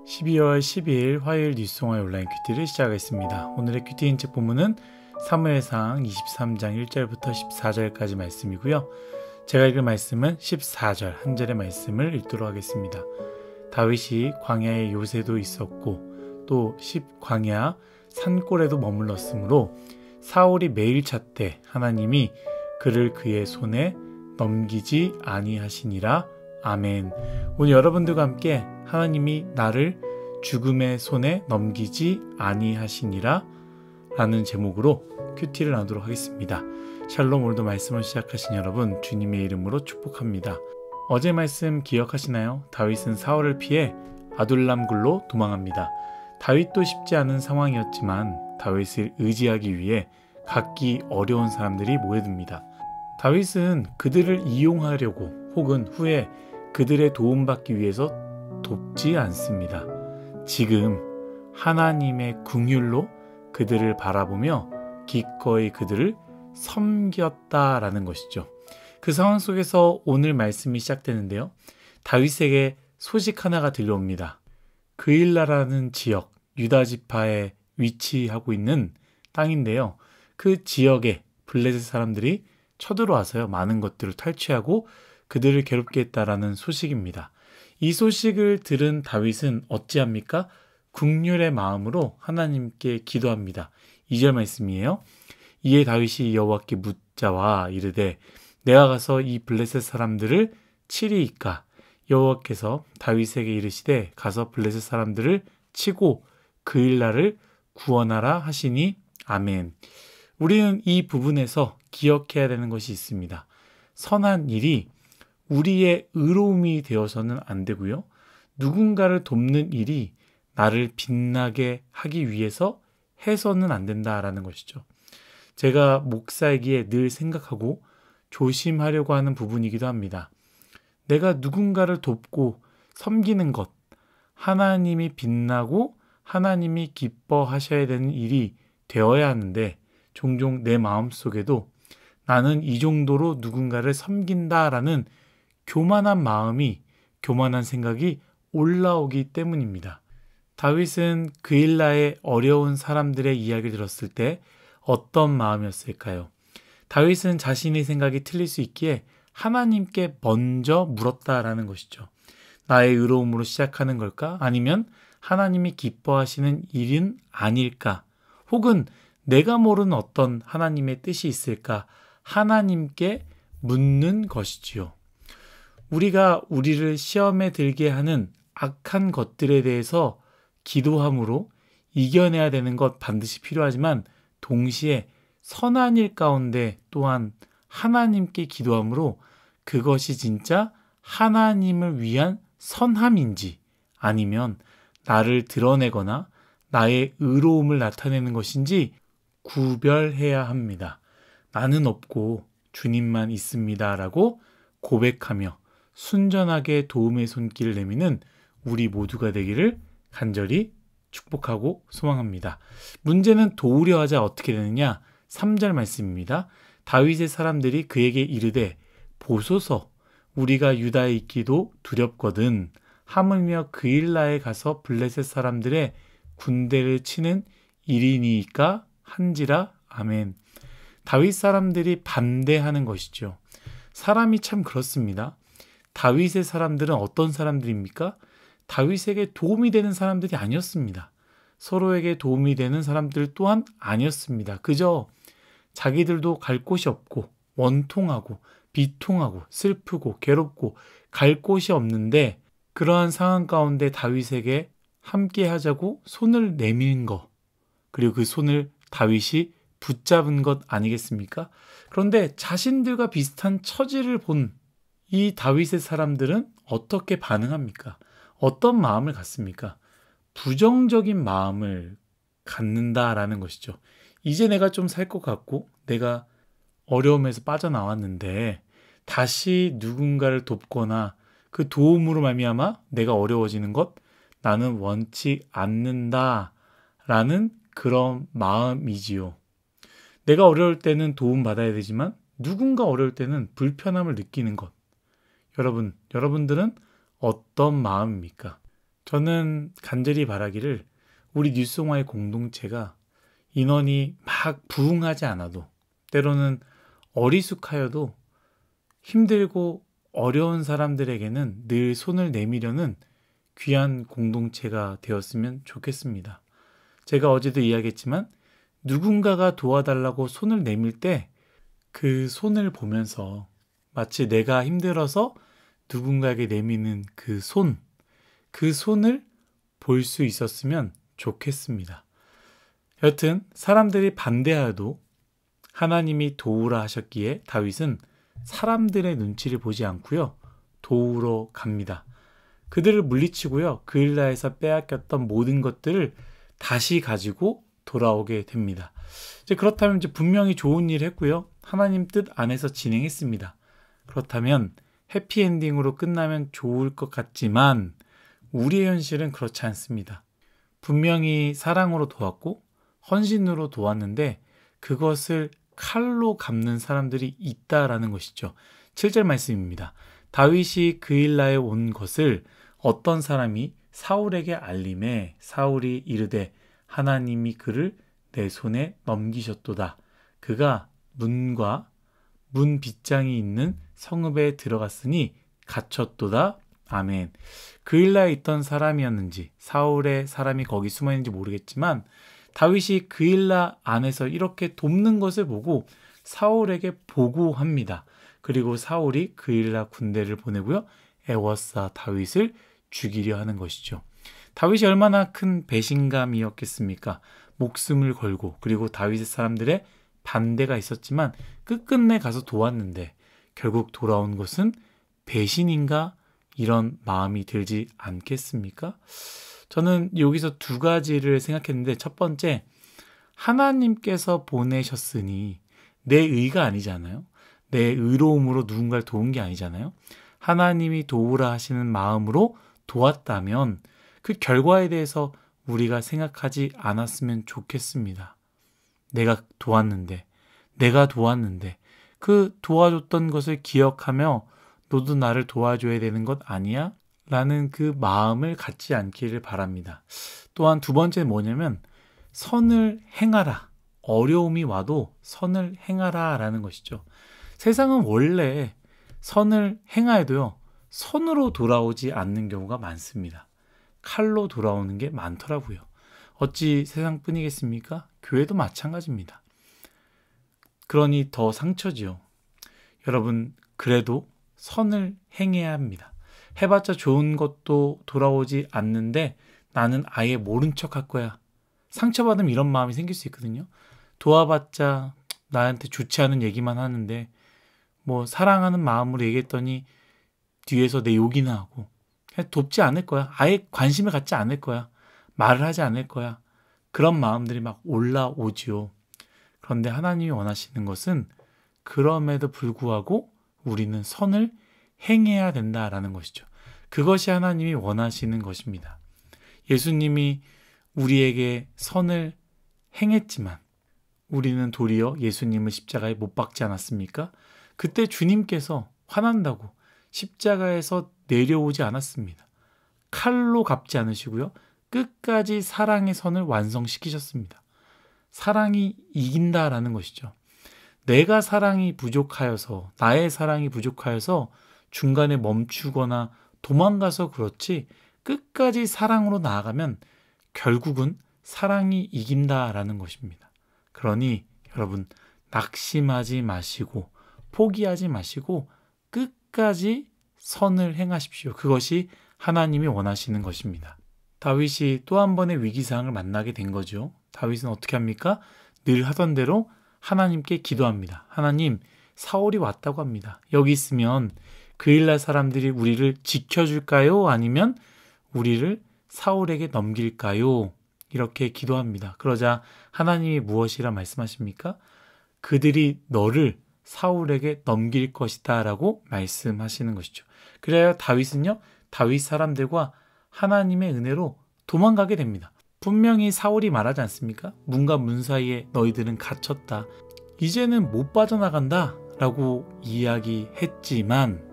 12월 12일 화요일 뉴스송화의 온라인 큐티를 시작하겠습니다. 오늘의 큐티 인책 본문은 사무엘상 23장 1절부터 14절까지 말씀이고요. 제가 읽을 말씀은 14절 한 절의 말씀을 읽도록 하겠습니다. 다윗이 광야에 요새도 있었고 또 광야 산골에도 머물렀으므로 사울이 매일 찾되 하나님이 그를 그의 손에 넘기지 아니하시니라. 아멘. 오늘 여러분들과 함께 하나님이 나를 죽음의 손에 넘기지 아니하시니라 라는 제목으로 큐티를 나누도록 하겠습니다. 샬롬. 오늘도 말씀을 시작하신 여러분 주님의 이름으로 축복합니다. 어제 말씀 기억하시나요? 다윗은 사울을 피해 아둘람 굴로 도망합니다. 다윗도 쉽지 않은 상황이었지만 다윗을 의지하기 위해 갖기 어려운 사람들이 모여듭니다. 다윗은 그들을 이용하려고 혹은 후에 그들의 도움받기 위해서 돕지 않습니다. 지금 하나님의 긍휼로 그들을 바라보며 기꺼이 그들을 섬겼다라는 것이죠. 그 상황 속에서 오늘 말씀이 시작되는데요. 다윗에게 소식 하나가 들려옵니다. 그일라라는 지역, 유다 지파에 위치하고 있는 땅인데요. 그 지역에 블레셋 사람들이 쳐들어와서요. 많은 것들을 탈취하고 그들을 괴롭게 했다라는 소식입니다. 이 소식을 들은 다윗은 어찌합니까? 긍휼의 마음으로 하나님께 기도합니다. 2절 말씀이에요. 이에 다윗이 여호와께 묻자와 이르되 내가 가서 이 블레셋 사람들을 치리이까? 여호와께서 다윗에게 이르시되 가서 블레셋 사람들을 치고 그일라를 구원하라 하시니 아멘. 우리는 이 부분에서 기억해야 되는 것이 있습니다. 선한 일이 우리의 의로움이 되어서는 안 되고요. 누군가를 돕는 일이 나를 빛나게 하기 위해서 해서는 안 된다라는 것이죠. 제가 목사이기에 늘 생각하고 조심하려고 하는 부분이기도 합니다. 내가 누군가를 돕고 섬기는 것, 하나님이 빛나고 하나님이 기뻐하셔야 되는 일이 되어야 하는데 종종 내 마음속에도 나는 이 정도로 누군가를 섬긴다라는 교만한 마음이, 교만한 생각이 올라오기 때문입니다. 다윗은 그일라의 어려운 사람들의 이야기를 들었을 때 어떤 마음이었을까요? 다윗은 자신의 생각이 틀릴 수 있기에 하나님께 먼저 물었다라는 것이죠. 나의 의로움으로 시작하는 걸까? 아니면 하나님이 기뻐하시는 일은 아닐까? 혹은 내가 모르는 어떤 하나님의 뜻이 있을까? 하나님께 묻는 것이지요. 우리가 우리를 시험에 들게 하는 악한 것들에 대해서 기도함으로 이겨내야 되는 것 반드시 필요하지만 동시에 선한 일 가운데 또한 하나님께 기도함으로 그것이 진짜 하나님을 위한 선함인지 아니면 나를 드러내거나 나의 의로움을 나타내는 것인지 구별해야 합니다. 나는 없고 주님만 있습니다 라고 고백하며 순전하게 도움의 손길을 내미는 우리 모두가 되기를 간절히 축복하고 소망합니다. 문제는 도우려 하자 어떻게 되느냐? 3절 말씀입니다. 다윗의 사람들이 그에게 이르되 보소서 우리가 유다에 있기도 두렵거든 하물며 그일라에 가서 블레셋 사람들의 군대를 치는 일이니까 한지라. 아멘. 다윗 사람들이 반대하는 것이죠. 사람이 참 그렇습니다. 다윗의 사람들은 어떤 사람들입니까? 다윗에게 도움이 되는 사람들이 아니었습니다. 서로에게 도움이 되는 사람들 또한 아니었습니다. 그저 자기들도 갈 곳이 없고 원통하고 비통하고 슬프고 괴롭고 갈 곳이 없는데 그러한 상황 가운데 다윗에게 함께 하자고 손을 내민 것, 그리고 그 손을 다윗이 붙잡은 것 아니겠습니까? 그런데 자신들과 비슷한 처지를 본 이 다윗의 사람들은 어떻게 반응합니까? 어떤 마음을 갖습니까? 부정적인 마음을 갖는다라는 것이죠. 이제 내가 좀 살 것 같고 내가 어려움에서 빠져나왔는데 다시 누군가를 돕거나 그 도움으로 말미암아 내가 어려워지는 것 나는 원치 않는다라는 그런 마음이지요. 내가 어려울 때는 도움받아야 되지만 누군가 어려울 때는 불편함을 느끼는 것. 여러분들은 어떤 마음입니까? 저는 간절히 바라기를 우리 뉴스공화의 공동체가 인원이 막 부흥하지 않아도, 때로는 어리숙하여도 힘들고 어려운 사람들에게는 늘 손을 내미려는 귀한 공동체가 되었으면 좋겠습니다. 제가 어제도 이야기했지만 누군가가 도와달라고 손을 내밀 때 그 손을 보면서 마치 내가 힘들어서 누군가에게 내미는 그 손을 볼 수 있었으면 좋겠습니다. 여튼 사람들이 반대하여도 하나님이 도우라 하셨기에 다윗은 사람들의 눈치를 보지 않고요, 도우러 갑니다. 그들을 물리치고요, 그일라에서 빼앗겼던 모든 것들을 다시 가지고 돌아오게 됩니다. 그렇다면 분명히 좋은 일을 했고요, 하나님 뜻 안에서 진행했습니다. 그렇다면 해피엔딩으로 끝나면 좋을 것 같지만 우리의 현실은 그렇지 않습니다. 분명히 사랑으로 도왔고 헌신으로 도왔는데 그것을 칼로 갚는 사람들이 있다라는 것이죠. 7절 말씀입니다. 다윗이 그일라에 온 것을 어떤 사람이 사울에게 알림해 사울이 이르되 하나님이 그를 내 손에 넘기셨도다. 그가 문과 문 빗장이 있는 성읍에 들어갔으니 갇혔도다. 아멘. 그일라에 있던 사람이었는지 사울의 사람이 거기 숨어 있는지 모르겠지만 다윗이 그일라 안에서 이렇게 돕는 것을 보고 사울에게 보고합니다. 그리고 사울이 그일라 군대를 보내고요, 애워싸 다윗을 죽이려 하는 것이죠. 다윗이 얼마나 큰 배신감이었겠습니까? 목숨을 걸고, 그리고 다윗의 사람들의 반대가 있었지만 끝끝내 가서 도왔는데 결국 돌아온 것은 배신인가? 이런 마음이 들지 않겠습니까? 저는 여기서 두 가지를 생각했는데, 첫 번째, 하나님께서 보내셨으니 내 의가 아니잖아요. 내 의로움으로 누군가를 도운 게 아니잖아요. 하나님이 도우라 하시는 마음으로 도왔다면 그 결과에 대해서 우리가 생각하지 않았으면 좋겠습니다. 내가 도왔는데 그 도와줬던 것을 기억하며 너도 나를 도와줘야 되는 것 아니야? 라는 그 마음을 갖지 않기를 바랍니다. 또한 두 번째는 뭐냐면 선을 행하라. 어려움이 와도 선을 행하라 라는 것이죠. 세상은 원래 선을 행하여도요, 선으로 돌아오지 않는 경우가 많습니다. 칼로 돌아오는 게 많더라고요. 어찌 세상뿐이겠습니까? 교회도 마찬가지입니다. 그러니 더 상처지요. 여러분, 그래도 선을 행해야 합니다. 해봤자 좋은 것도 돌아오지 않는데 나는 아예 모른 척 할 거야. 상처받으면 이런 마음이 생길 수 있거든요. 도와봤자 나한테 좋지 않은 얘기만 하는데 사랑하는 마음으로 얘기했더니 뒤에서 내 욕이나 하고 그냥 돕지 않을 거야. 아예 관심을 갖지 않을 거야. 말을 하지 않을 거야. 그런 마음들이 막 올라오지요. 그런데 하나님이 원하시는 것은 그럼에도 불구하고 우리는 선을 행해야 된다라는 것이죠. 그것이 하나님이 원하시는 것입니다. 예수님이 우리에게 선을 행했지만 우리는 도리어 예수님을 십자가에 못 박지 않았습니까? 그때 주님께서 화난다고 십자가에서 내려오지 않았습니다. 칼로 갚지 않으시고요, 끝까지 사랑의 선을 완성시키셨습니다. 사랑이 이긴다라는 것이죠. 내가 사랑이 부족하여서, 나의 사랑이 부족하여서 중간에 멈추거나 도망가서 그렇지, 끝까지 사랑으로 나아가면 결국은 사랑이 이긴다라는 것입니다. 그러니 여러분, 낙심하지 마시고 포기하지 마시고 끝까지 선을 행하십시오. 그것이 하나님이 원하시는 것입니다. 다윗이 또 한 번의 위기상을 만나게 된 거죠. 다윗은 어떻게 합니까? 늘 하던 대로 하나님께 기도합니다. 하나님, 사울이 왔다고 합니다. 여기 있으면 그일라 사람들이 우리를 지켜줄까요? 아니면 우리를 사울에게 넘길까요? 이렇게 기도합니다. 그러자 하나님이 무엇이라 말씀하십니까? 그들이 너를 사울에게 넘길 것이다 라고 말씀하시는 것이죠. 그래야 다윗은요, 다윗 사람들과 하나님의 은혜로 도망가게 됩니다. 분명히 사울이 말하지 않습니까? 문과 문 사이에 너희들은 갇혔다. 이제는 못 빠져나간다 라고 이야기했지만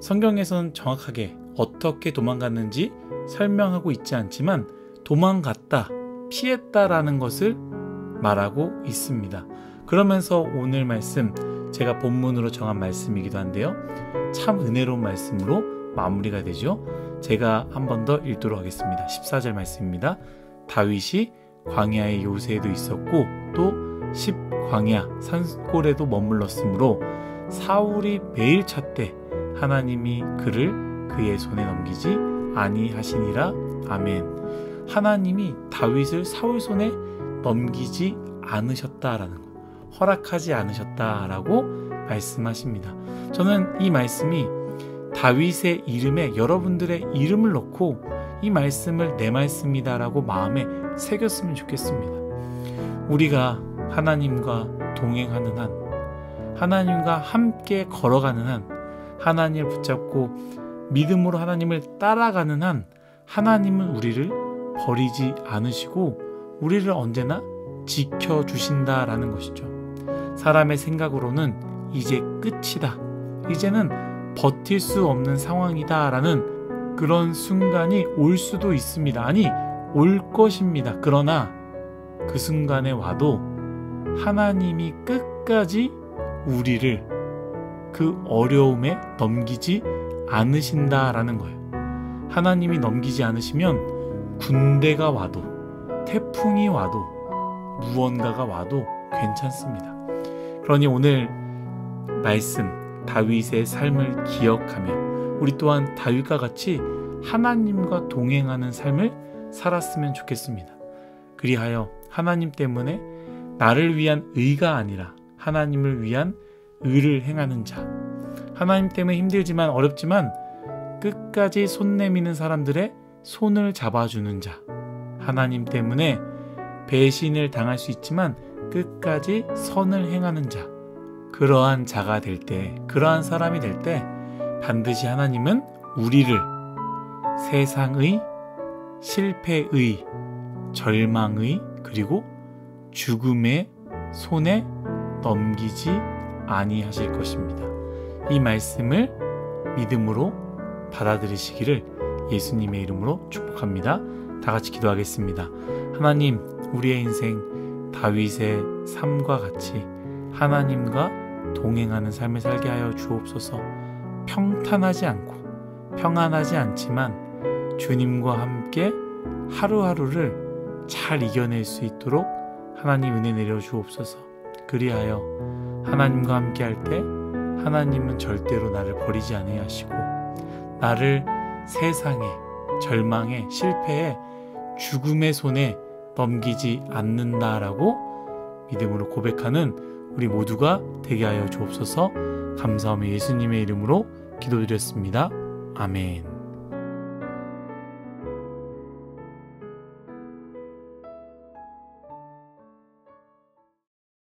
성경에서는 정확하게 어떻게 도망갔는지 설명하고 있지 않지만 도망갔다, 피했다라는 것을 말하고 있습니다. 그러면서 오늘 말씀, 제가 본문으로 정한 말씀이기도 한데요, 참 은혜로운 말씀으로 마무리가 되죠. 제가 한 번 더 읽도록 하겠습니다. 14절 말씀입니다. 다윗이 광야의 요새에도 있었고 또 십광야 산골에도 머물렀으므로 사울이 매일 찾되 하나님이 그를 그의 손에 넘기지 아니하시니라. 아멘. 하나님이 다윗을 사울 손에 넘기지 않으셨다라는 것, 허락하지 않으셨다라고 말씀하십니다. 저는 이 말씀이 다윗의 이름에 여러분들의 이름을 넣고 이 말씀을 내 말씀이다라고 마음에 새겼으면 좋겠습니다. 우리가 하나님과 동행하는 한, 하나님과 함께 걸어가는 한, 하나님을 붙잡고 믿음으로 하나님을 따라가는 한, 하나님은 우리를 버리지 않으시고 우리를 언제나 지켜주신다라는 것이죠. 사람의 생각으로는 이제 끝이다, 이제는 버틸 수 없는 상황이다 라는 그런 순간이 올 수도 있습니다. 아니, 올 것입니다. 그러나 그 순간에 와도 하나님이 끝까지 우리를 그 어려움에 넘기지 않으신다라는 거예요. 하나님이 넘기지 않으시면 군대가 와도, 태풍이 와도, 무언가가 와도 괜찮습니다. 그러니 오늘 말씀, 다윗의 삶을 기억하며 우리 또한 다윗과 같이 하나님과 동행하는 삶을 살았으면 좋겠습니다. 그리하여 하나님 때문에 나를 위한 의가 아니라 하나님을 위한 의를 행하는 자, 하나님 때문에 힘들지만 어렵지만 끝까지 손 내미는 사람들의 손을 잡아주는 자, 하나님 때문에 배신을 당할 수 있지만 끝까지 선을 행하는 자, 그러한 자가 될 때, 그러한 사람이 될 때 반드시 하나님은 우리를 세상의, 실패의, 절망의, 그리고 죽음의 손에 넘기지 아니하실 것입니다. 이 말씀을 믿음으로 받아들이시기를 예수님의 이름으로 축복합니다. 다 같이 기도하겠습니다. 하나님, 우리의 인생 다윗의 삶과 같이 하나님과 동행하는 삶을 살게 하여 주옵소서. 평탄하지 않고 평안하지 않지만 주님과 함께 하루하루를 잘 이겨낼 수 있도록 하나님 은혜 내려 주옵소서. 그리하여 하나님과 함께 할 때 하나님은 절대로 나를 버리지 아니하시고 나를 세상에, 절망에, 실패에, 죽음의 손에 넘기지 않는다라고 믿음으로 고백하는 우리 모두가 되게 하여 주옵소서. 감사하며 예수님의 이름으로 기도드렸습니다. 아멘.